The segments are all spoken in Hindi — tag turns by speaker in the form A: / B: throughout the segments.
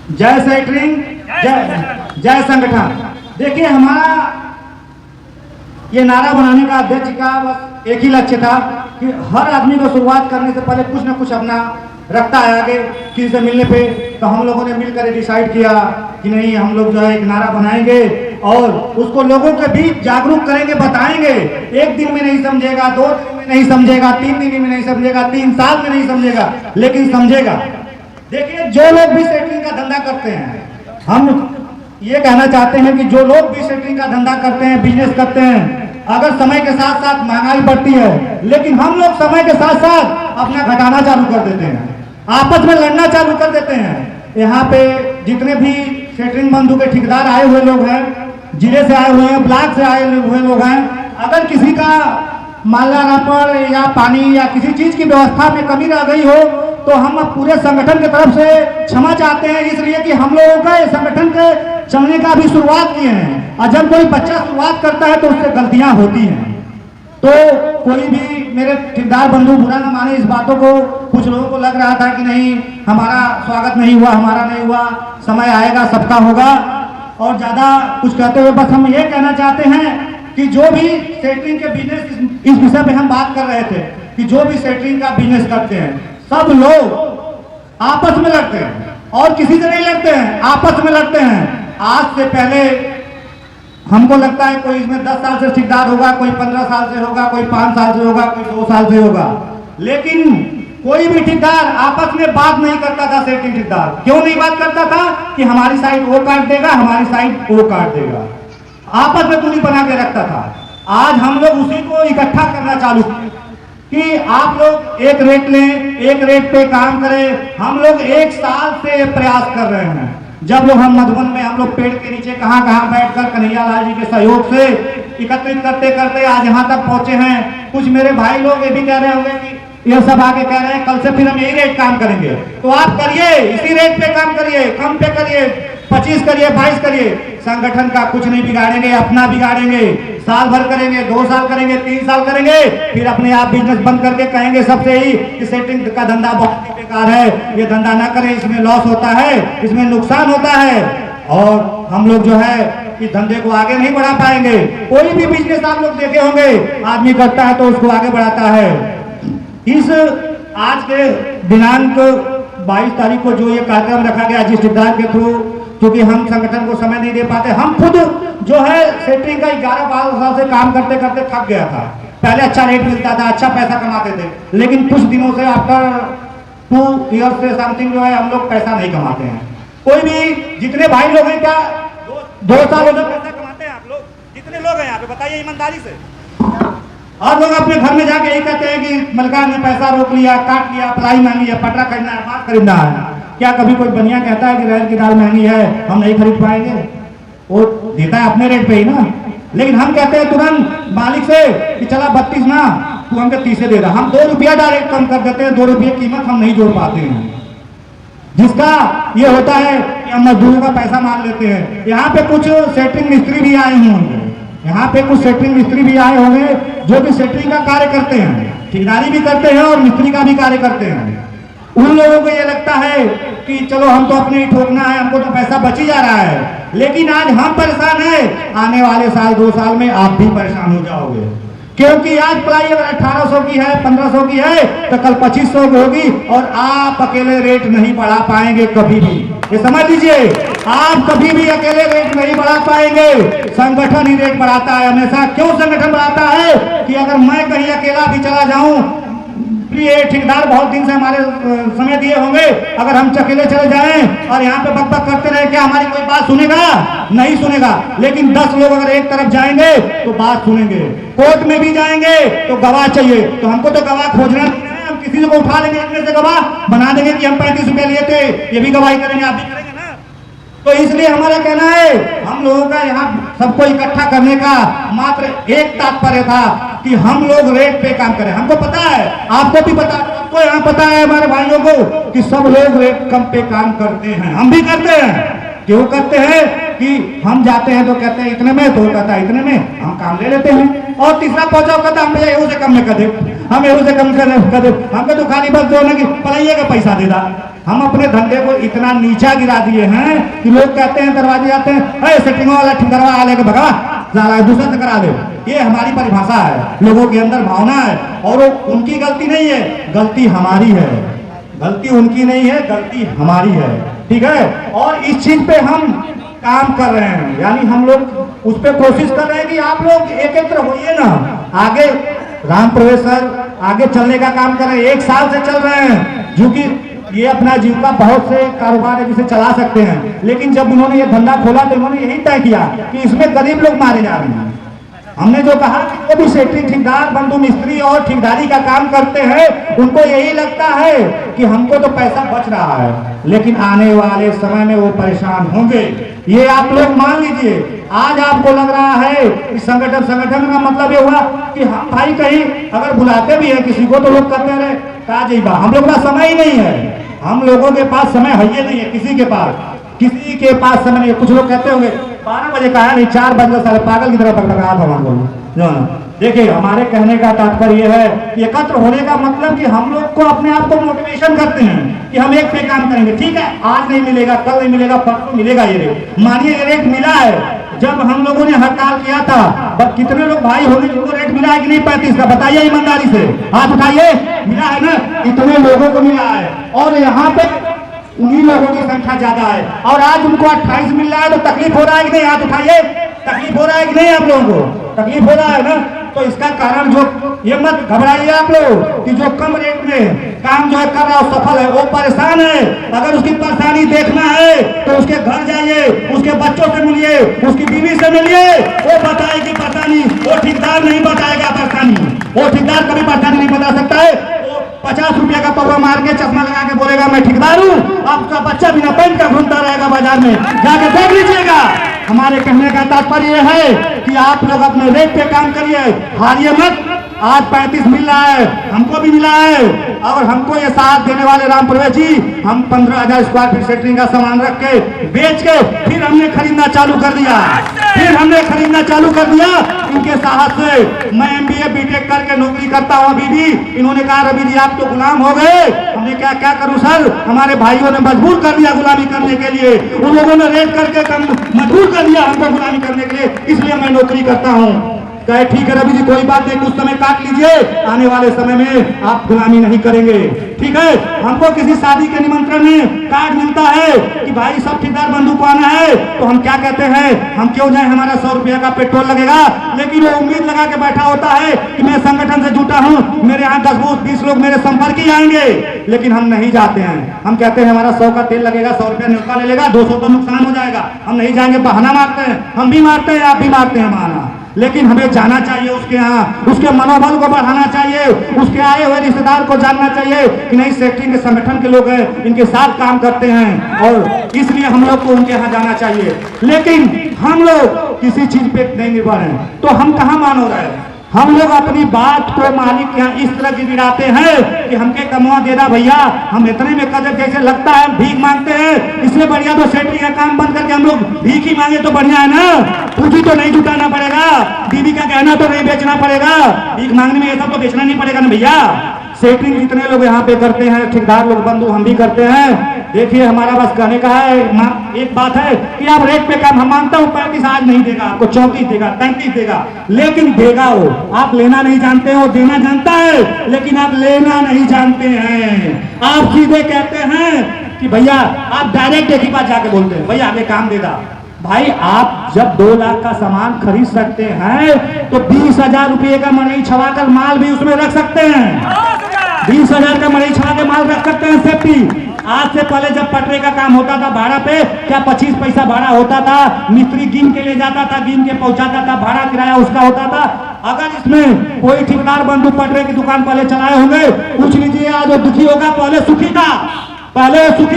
A: जय सेटरिंग, जय संगठन। देखिए, हमारा ये नारा बनाने का अध्यक्ष का बस एक ही लक्ष्य था कि हर आदमी को शुरुआत करने से पहले कुछ ना कुछ अपना रखता है आगे किसी से मिलने पे। तो हम लोगों ने मिलकर डिसाइड किया कि नहीं, हम लोग जो है एक नारा बनाएंगे और उसको लोगों के बीच जागरूक करेंगे, बताएंगे। एक दिन में नहीं समझेगा, 2 दिन में नहीं समझेगा, 3 दिन में नहीं समझेगा, 3 साल में नहीं समझेगा, लेकिन समझेगा। देखिए, जो लोग भी सेटरिंग का धंधा करते हैं, हम ये कहना चाहते हैं कि जो लोग भी सेटरिंग का धंधा करते हैं, बिजनेस करते हैं, अगर समय के साथ साथ महंगाई बढ़ती है, लेकिन हम लोग समय के साथ साथ अपना घटाना चालू कर देते हैं, आपस में लड़ना चालू कर देते हैं। यहाँ पे जितने भी सेटरिंग बंधु के ठेकेदार आए हुए लोग हैं, जिले से आए हुए हैं, ब्लॉक से आए हुए लोग हैं, अगर किसी का माला रापड़ या पानी या किसी चीज की व्यवस्था में कमी रह गई हो तो हम पूरे संगठन की तरफ से क्षमा चाहते हैं, इसलिए कि हम लोगों का इस संगठन के चलने का भी शुरुआत किए हैं। और जब कोई बच्चा शुरुआत करता है तो उससे गलतियां होती हैं। तो कोई भी मेरे ठेकेदार बंधु बुरा न माने इस बातों को। कुछ लोगों को लग रहा था कि नहीं, हमारा स्वागत नहीं हुआ, हमारा नहीं हुआ, समय आएगा सबका होगा। और ज्यादा कुछ कहते हुए बस हम ये कहना चाहते हैं कि जो भी सेटरिंग के बिजनेस, इस विषय पे हम बात कर रहे थे कि जो भी सेटरिंग का बिजनेस करते हैं, सब लोग आपस में लड़ते हैं और किसी से नहीं लड़ते हैं, आपस में लड़ते हैं। आज से पहले हमको लगता है कोई इसमें 10 साल से ठेकेदार होगा, कोई 15 साल से होगा, कोई 5 साल से होगा, कोई 2 साल से होगा, लेकिन कोई भी ठेकेदार आपस में बात नहीं करता था। सेटरिंग ठेकेदार क्यों नहीं बात करता था कि हमारी साइड वो काट देगा, हमारी साइड वो काट देगा, आपस में दूरी बना के रखता था। आज हम लोग उसी को इकट्ठा करना चालू कि आप लोग एक रेट लें, एक रेट पे काम करें। हम लोग 1 साल से प्रयास कर रहे हैं। जब लोग हम मधुबन में हम लोग पेड़ के नीचे कहां बैठकर कन्हैया लाल जी के सहयोग से एकत्रित करते करते आज यहाँ तक पहुंचे हैं। कुछ मेरे भाई लोग ये भी कह रहे होंगे कि ये सब आगे कह रहे हैं कल से फिर हम यही रेट काम करेंगे, तो आप करिए, इसी रेट पे काम करिए, कम पे करिए, 25 करिए, 22 करिए। संगठन का कुछ नहीं बिगाड़ेंगे, अपना बिगाड़ेंगे। साल भर करेंगे, 2 साल करेंगे, 3 साल करेंगे, फिर अपने आप बिजनेस बंद करके कहेंगे सबसे ही कि सेटरिंग का धंधा बहुत ही बेकार है, ये धंधा ना करें, इसमें लॉस होता है, इसमें नुकसान होता है। और हम लोग जो है इस धंधे को आगे नहीं बढ़ा पाएंगे। कोई भी बिजनेस आप लोग देखे होंगे, आदमी करता है तो उसको आगे बढ़ाता है। इस आज के दिनांक 22 तारीख को जो ये कार्यक्रम रखा गया जिस ठेकेदार के थ्रू, क्योंकि हम संगठन को समय नहीं दे पाते, हम खुद जो है सेटरिंग का 11-12 साल से काम करते करते थक गया था। पहले अच्छा रेट मिलता था, अच्छा पैसा कमाते थे, लेकिन कुछ दिनों से आफ्टर 2 ईयर्स से समथिंग जो है हम लोग पैसा नहीं कमाते हैं। कोई भी जितने भाई लोग हैं, क्या 2 साल हो गए पैसा कमाते हैं आप लोग? जितने लोग हैं यहाँ पे बताइए ईमानदारी से। और लोग अपने घर में जाके यही कहते हैं कि मलकार ने पैसा रोक लिया, काट लिया, पलाई महंगी है, पटरा खरीदना है, बात खरीदना है। क्या कभी कोई बनिया कहता है कि रहर की दाल महंगी है, हम नहीं खरीद पाएंगे? वो देता है अपने रेट पे ही ना। लेकिन हम कहते हैं तुरंत मालिक से कि चला 32 ना, तू हमको 30 दे रहा। हम 2 रुपया डायरेक्ट कम कर देते हैं, 2 रुपये कीमत हम नहीं जोड़ पाते हैं। जिसका ये होता है कि हम मजदूरों का पैसा मान लेते हैं। यहाँ पे कुछ सेटरिंग मिस्त्री भी आए होंगे, यहाँ पे कुछ सेटरिंग मिस्त्री भी आए होंगे जो कि सेटरिंग का कार्य करते हैं, ठेकेदारी भी करते हैं और मिस्त्री का भी कार्य करते हैं। उन लोगों को ये लगता है कि चलो हम तो अपने ही ठोकना है, हमको तो पैसा बच ही जा रहा है। लेकिन आज हम परेशान हैं, आने वाले साल 2 साल में आप भी परेशान हो जाओगे, क्योंकि आज पलाई अगर 1800 की है, 1500 की है, तो कल 2500 की होगी और आप अकेले रेट नहीं बढ़ा पाएंगे कभी भी। ये समझ लीजिए, आप कभी भी अकेले रेट नहीं बढ़ा पाएंगे। संगठन ही रेट बढ़ाता है हमेशा। क्यों संगठन बढ़ाता है? कि अगर मैं कहीं अकेला भी चला जाऊं, ये ठेकेदार बहुत दिन से हमारे समय दिए होंगे, अगर हम अकेले चले जाएं और यहाँ पे बकबक करते रहे, क्या हमारी कोई बात सुनेगा? नहीं सुनेगा। लेकिन 10 लोग अगर एक तरफ जाएंगे तो बात सुनेंगे। कोर्ट में भी जाएंगे तो गवाह चाहिए, तो हमको तो गवाह खोजना नहीं है। हम किसी को उठा लेंगे, अपने से गवाह बना देंगे कि हम 35 रुपये लिए थे, ये भी गवाही करेंगे, आप भी करेंगे ना। तो इसलिए हमारा कहना है, हम लोगों का यहाँ सबको इकट्ठा करने का मात्र एक तात्पर्य था कि हम लोग रेट पे काम करें। हमको पता है, आपको भी पता है, सबको यहाँ पता है हमारे भाइयों को कि सब लोग रेट कम पे काम करते हैं, हम भी करते हैं। क्यों करते हैं? कि हम जाते हैं तो कहते हैं इतने में, तो कहता है इतने में, हम काम ले लेते हैं। और तीसरा पहुंचा कहता हम भैया एहू से कम में कर दे, हम एहू से कम कर दे, हमको तो खाली बस जो है कि पलाइए का पैसा दे दा। हम अपने धंधे को इतना नीचा गिरा दिए हैं कि लोग कहते हैं, दरवाजे आते हैं, सेटिंग वाला ठिकरवा आ लेके भगा, दूसरा से करा दे। ये हमारी परिभाषा है, लोगों के अंदर भावना है, और वो उनकी गलती नहीं है, गलती हमारी है। गलती उनकी नहीं है, गलती हमारी है, ठीक है। और इस चीज पे हम काम कर रहे हैं, यानी हम लोग उस पर कोशिश कर रहे हैं कि आप लोग एकत्र होइए ना, आगे राम प्रवेश सर आगे चलने का काम कर रहे हैं, 1 साल से चल रहे हैं, जो कि ये अपना जीविका बहुत से कारोबार है जिसे चला सकते हैं, लेकिन जब उन्होंने ये धंधा खोला तो उन्होंने यही तय किया कि इसमें गरीब लोग मारे जा रहे हैं। हमने जो कहा कि वो भी सेट्रिंग ठेकेदार, बंधु मिस्त्री और ठेकेदारी का काम करते हैं, उनको यही लगता है कि हमको तो पैसा बच रहा है, लेकिन आने वाले समय में वो परेशान होंगे, ये आप लोग मान लीजिए। आज आपको लग रहा है कि संगठन का मतलब ये हुआ कि हम भाई कहीं अगर बुलाते भी है किसी को तो लोग कहते रहे का जी बा, हम लोग का समय ही नहीं है, हम लोगों के पास समय है ही नहीं है, किसी के पास समय नहीं है। कुछ लोग कहते होंगे 12 बजे का है नहीं, 4 बजे सारे पागल की तरह बकबका था जो ना। देखिए, हमारे कहने का तात्पर्य है कि एकत्र होने का मतलब कि हम लोग को अपने आप को मोटिवेशन करते हैं कि हम एक पे काम करेंगे। ठीक है, आज नहीं मिलेगा, कल नहीं मिलेगा, परसों मिलेगा ये रेट। मानिए ये रेट मिला है, जब हम लोगों ने हड़ताल किया था कितने लोग भाई होंगे जिनको रेट मिला है कि नहीं 35 का, बताइए ईमानदारी से, हाथ उठाइए। मिला है ना, इतने लोगों को मिला है, और यहाँ पे उन्हीं लोगों की संख्या ज्यादा है, और आज उनको 28 मिल रहा है, तो तकलीफ हो रहा है कि नहीं? हाथ उठाइए। तकलीफ हो रहा है कि नहीं? आप लोगों को तकलीफ हो रहा है ना? तो इसका कारण जो, ये मत घबराइए आप लोग कि जो कम रेट में काम जो है कर रहा है सफल है, वो परेशान है। अगर उसकी परेशानी देखना है तो उसके घर जाइए, उसके बच्चों से मिलिए, उसकी बीवी से मिलिए, वो बताएगी परेशानी, वो ठेकेदार नहीं बताएगा परेशानी, वो ठेकेदार कभी परेशानी नहीं बता सकता है। 50 रुपये का पौवा मार के चश्मा लगा के बोलेगा मैं ठेकेदार हूँ, आपका बच्चा बिना पेन का घूमता रहेगा बाजार में, जाके देख लीजिएगा। हमारे कहने का तात्पर्य है कि आप लोग अपने रेट पे काम करिए, हारिए मत। आज 35 मिल रहा है, हमको भी मिला है, और हमको ये साथ देने वाले राम प्रवेश जी, हम 15,000 स्क्वायर फीट सेटरिंग का सामान रख के बेच के फिर हमने खरीदना चालू कर दिया, इनके साहस से। मैं MBA BTech करके नौकरी करता हूँ अभी भी। इन्होंने कहा रवि जी आप तो गुलाम हो गए। हमने क्या करूँ सर, हमारे भाइयों ने मजबूर कर दिया गुलामी करने के लिए, उन लोगों ने रेट करके मजबूर कर दिया हमको गुलामी करने के लिए, इसलिए मैं नौकरी करता हूँ। कहे ठीक है रवि जी कोई बात नहीं, कुछ समय काट लीजिए, आने वाले समय में आप गुलामी नहीं करेंगे, ठीक है। हमको किसी शादी के निमंत्रण में कार्ड मिलता है कि भाई सब ठेकेदार बंधु को आना है, तो हम क्या कहते हैं, हम क्यों जाए, हमारा 100 रुपया का पेट्रोल लगेगा। लेकिन वो उम्मीद लगा के बैठा होता है कि मैं संगठन से जुटा हूँ, मेरे यहाँ 10-20 लोग मेरे संपर्क ही आएंगे, लेकिन हम नहीं जाते हैं। हम कहते हैं हमारा 100 का तेल लगेगा, 100 रुपया न्यूका ले लेगा, 200 तो नुकसान हो जाएगा, हम नहीं जाएंगे। बहाना मारते हैं, हम भी मारते हैं, आप भी मारते हैं बहाना, लेकिन हमें जाना चाहिए उसके यहाँ, उसके मनोबल को बढ़ाना चाहिए, उसके आए हुए रिश्तेदार को जानना चाहिए कि नहीं सेक्टरिंग के संगठन के लोग हैं, इनके साथ काम करते हैं, और इसलिए हम लोग को उनके यहाँ जाना चाहिए। लेकिन हम लोग किसी चीज पे नहीं निर्भर हैं, तो हम कहाँ मान हो रहे हैं। हम लोग अपनी बात को मालिक के यहाँ इस तरह गिराते हैं कि हमके कमवा देना भैया, हम इतने में कदर जैसे लगता है हम भीख मांगते हैं, इसलिए बढ़िया तो सेट्रिंग का काम बंद करके हम लोग भीख ही मांगे तो बढ़िया है ना। पूंजी तो नहीं जुटाना पड़ेगा, बीवी का गहना तो नहीं बेचना पड़ेगा, भीख मांगने में ये सब तो बेचना नहीं पड़ेगा ना भैया। सेट्रिंग जितने लोग यहाँ पे करते हैं, ठेकेदार लोग बंधु हम भी करते हैं। देखिए हमारा बस कहने का है, एक बात है कि आप रेट पे काम, हम मानता हूँ 35 आज नहीं देगा आपको, 34 देगा, 33 देगा, लेकिन देगा वो। आप लेना नहीं जानते हो, देना जानता है, लेकिन आप लेना नहीं जानते हैं। आप सीधे कहते हैं कि भैया, आप डायरेक्ट एक ही बात जाके बोलते हैं भैया हमें काम दे दा। भाई आप जब 2 लाख का सामान खरीद सकते हैं तो 20,000 रुपये का मणई छवा कर माल भी उसमें रख सकते हैं, 20,000 का मणई छवा के माल रख सकते हैं सेफ्टी। आज से पहले जब पटरे का काम होता था भाड़ा पे, क्या 25 पैसा भाड़ा होता था, मिस्त्री गिन के ले जाता था, गिन के पहुंचाता था, भाड़ा किराया उसका होता था। अगर इसमें कोई ठेकेदार बंधु पटरे की दुकान पहले चलाए होंगे, पूछ लीजिए आज वो दुखी होगा, पहले सुखी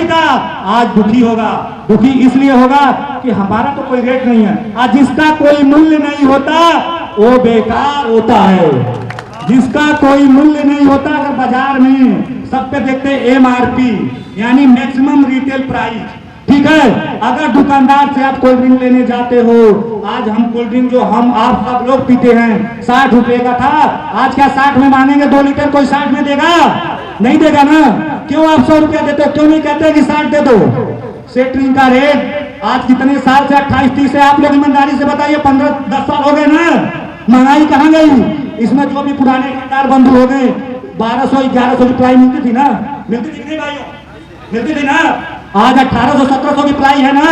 A: था, आज दुखी होगा। दुखी इसलिए होगा कि हमारा तो कोई रेट नहीं है, आज जिसका कोई मूल्य नहीं होता वो बेकार होता है, जिसका कोई मूल्य नहीं होता। अगर बाजार में सब पे देखते हैं MRP यानी मैक्सिमम रिटेल प्राइस, ठीक है। अगर दुकानदार से आप कोल्ड ड्रिंक लेने जाते हो, आज हम कोल्ड ड्रिंक जो हम आप सब लोग पीते हैं 60 रुपए का था, आज क्या 60 में मानेंगे? 2 लीटर कोई 60 में देगा? नहीं देगा ना। क्यों आप 100 रुपया देते हो? क्यों नहीं कहते कि 60 दे दो? सेट ड्रिंक का रेट आज कितने साल से 28-30 है? आप लोग ईमानदारी से बताइए, 15-10 साल हो गए ना। महंगाई कहाँ गई? इसमें जो भी पुराने दुकानदार बंद हो गए, 1200-1100 की प्राइस मिलती थी ना, मिलती थी नहीं भाइयों? मिलती थी ना। आज 1800-1700 की प्राइस है ना।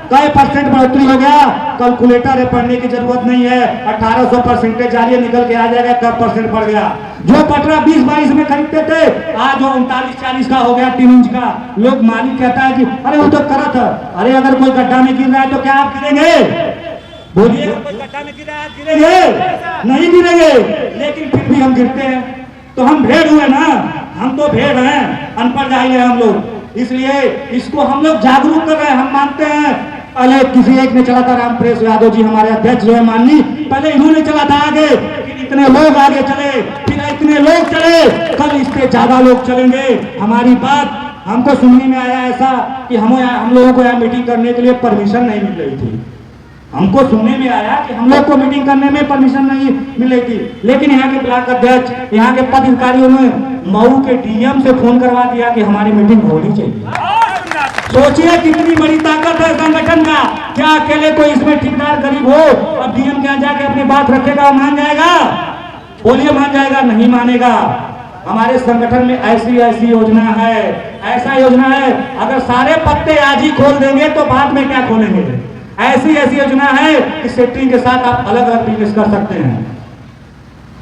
A: कई परसेंट बढ़ोतरी हो गया? कैलकुलेटर है, पढ़ने की जरूरत नहीं है। 1800 परसेंटेज जारिए निकल के आ जाएगा कब परसेंट बढ़ गया। जो पटरा 20-22 में खरीदते थे, आज वो 39-40 का हो गया, 3 इंच का। लोग मालिक कहता है कि अरे वो तो करत है। अरे अगर कोई गड्ढा में गिर रहा है तो क्या आप गिरेंगे? बोलिए, कोई गड्ढा में गिर रहा है आप गिरेंगे? नहीं गिरेंगे। लेकिन फिर भी हम गिरते हैं, तो हम भेड़ हुए ना। हम तो भेड़ हैं, अनपढ़ जाहिल है हम लोग। इसलिए इसको हम लोग जागरूक कर रहे हैं। हम मानते हैं, पहले किसी एक ने चला था, रामप्रेस यादव जी हमारे अध्यक्ष जो है माननीय, पहले इन्होंने चला था आगे, फिर इतने लोग आगे चले, फिर इतने लोग चले, कल इससे ज्यादा लोग चलेंगे। हमारी बात हमको सुनने में आया ऐसा कि हम लोगों को यहाँ मीटिंग करने के लिए परमिशन नहीं मिल रही थी। हमको सुनने में आया कि हम लोग को मीटिंग करने में परमिशन नहीं मिल रही थी। लेकिन यहाँ के ब्लॉक अध्यक्ष, यहाँ के पदाधिकारियों ने मऊ के डीएम से फोन करवा दिया कि हमारी मीटिंग होनी चाहिए। सोचिए कितनी बड़ी ताकत है संगठन का। क्या अकेले कोई इसमें ठेकेदार गरीब हो और डीएम के यहाँ जाके अपनी बात रखेगा, मान जाएगा? बोलिए, मान जाएगा? नहीं मानेगा। हमारे संगठन में ऐसी योजना है, ऐसा योजना है, अगर सारे पत्ते आज ही खोल देंगे तो बाद में क्या खोलेंगे? ऐसी योजना है कि सेटिंग के साथ आप अलग अलग बिजनेस कर सकते हैं।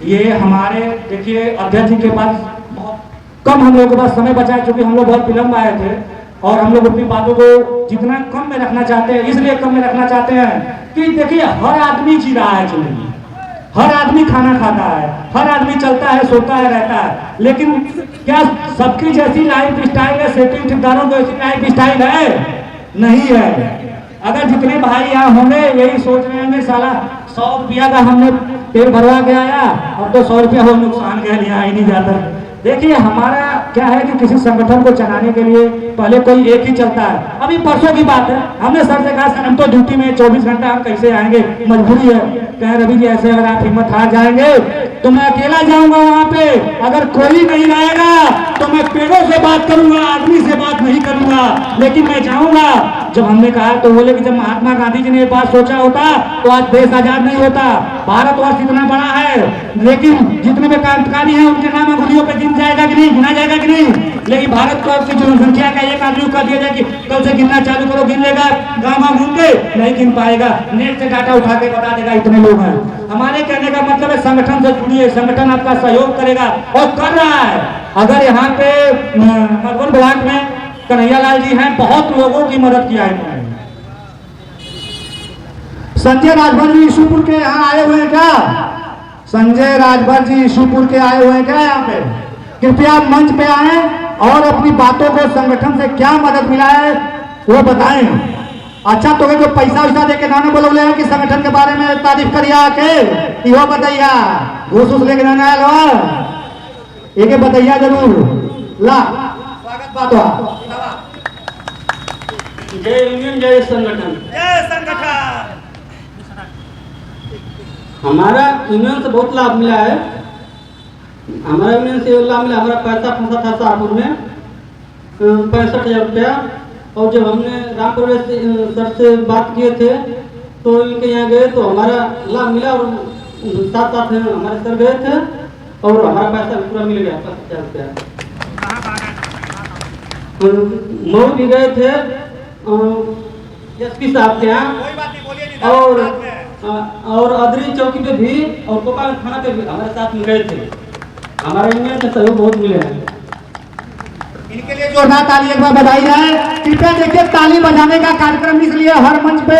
A: ये हमारे देखिए अध्यक्ष जी के पास बहुत कम हम लोगों के पास समय बचा है, क्योंकि हम लोग बहुत विलंब आए थे और हम लोग अपनी बातों को जितना कम में रखना चाहते हैं। इसलिए कम में रखना चाहते हैं कि देखिए हर आदमी जी रहा है जिंदगी, हर आदमी खाना खाता है, हर आदमी चलता है, सोता है, रहता है। लेकिन क्या सबकी जैसी लाइफ स्टाइल है? सेटिंग ठेकेदारों को ऐसी लाइफ स्टाइल है? नहीं है। अगर जितने भाई यहाँ होंगे यही सोच रहे होंगे, साला 100 रुपया का हमने पेट भरवा के आया, अब तो 100 रुपया हो नुकसान के लिए ही नहीं जाता। देखिए हमारा क्या है कि किसी संगठन को चलाने के लिए पहले कोई एक ही चलता है। अभी परसों की बात है, हमने सर से कहा सर हम तो ड्यूटी में 24 घंटा हम कैसे आएंगे, मजबूरी है। कहे रवि जी ऐसे अगर आप हिम्मत हार जाएंगे तो मैं अकेला जाऊंगा वहां पे, अगर कोई नहीं रहेगा तो मैं पेड़ों से बात करूंगा, आदमी से बात नहीं करूंगा, लेकिन मैं जाऊंगा। जब हमने कहा तो बोले कि जब महात्मा गांधी जी ने ये बात सोचा होता तो आज देश आजाद नहीं होता। भारतवर्ष इतना बड़ा है, लेकिन जितने भी क्रांतिकारी हैं उनके नाम अंगुलियों पे गिन जाएगा कि नहीं, गिना जाएगा कि नहीं? लेकिन भारत की जनसंख्या का एक आदमी कर दिया जाए कि कल से गिनना चालू करो, गिन लेगा, गाँव घूम के नहीं गिन पाएगा, नेट से डाटा उठा के बता देगा इतने लोग हैं। हमारे कहने का मतलब है संगठन से जुड़िए, संगठन आपका सहयोग करेगा और कर रहा है। अगर यहाँ पे मधुबन ब्लॉक में कन्हैया लाल जी हैं, बहुत लोगों की मदद किया है। संजय राजभर जी ईशुपुर के यहाँ आए हुए हैं क्या? संजय राजभर जी ईशुपुर के आए हुए हैं क्या यहाँ पे? कृपया मंच पे आए और अपनी बातों को संगठन से क्या मदद मिला है वो बताएं। अच्छा तो जो पैसा वैसा दे के नाना बोलोगे हैं कि संगठन के बारे में तारीफ करिया के इहो बताइया, घूस लेके ना आया एक बताइया जरूर। ला स्वागत बात हुआ।
B: जय यूनियन, जय संगठन।
A: जय संगठन।
B: हमारा यूनियन से बहुत लाभ मिला है। हमारा यूनियन से लाभ मिला, हमारा पैसा फंसा था शाहपुर में 65,000 रुपया। और जब हमने रामपुर सर से बात किए थे तो इनके यहाँ गए तो हमारा लाभ मिला और साथ साथ हमारे सर गए थे और हमारा पैसा पूरा मिल गया 65,000 रुपया। मऊ भी गए थे एसपी साहब के यहाँ और अदरी चौकी पे भी और गोपाल थाना पे भी हमारे साथ में गए थे। हमारे यूनियन से सहयोग बहुत मिले हैं।
A: इनके लिए जोरदार ताली एक बार बधाई जाए। कृपया देखिए ताली बजाने का कार्यक्रम इसलिए हर मंच पे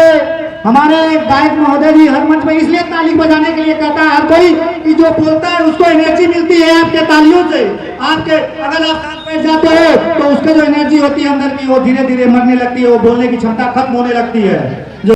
A: हमारे गायक महोदय जी हर मंच पे इसलिए ताली बजाने के लिए कहता है हर कोई कि जो बोलता है उसको एनर्जी मिलती है आपके तालियों से। आपके अगर आप साथ बैठ जाते हो तो उसके जो एनर्जी होती है अंदर की वो धीरे धीरे मरने लगती है, वो बोलने की क्षमता खत्म होने लगती है।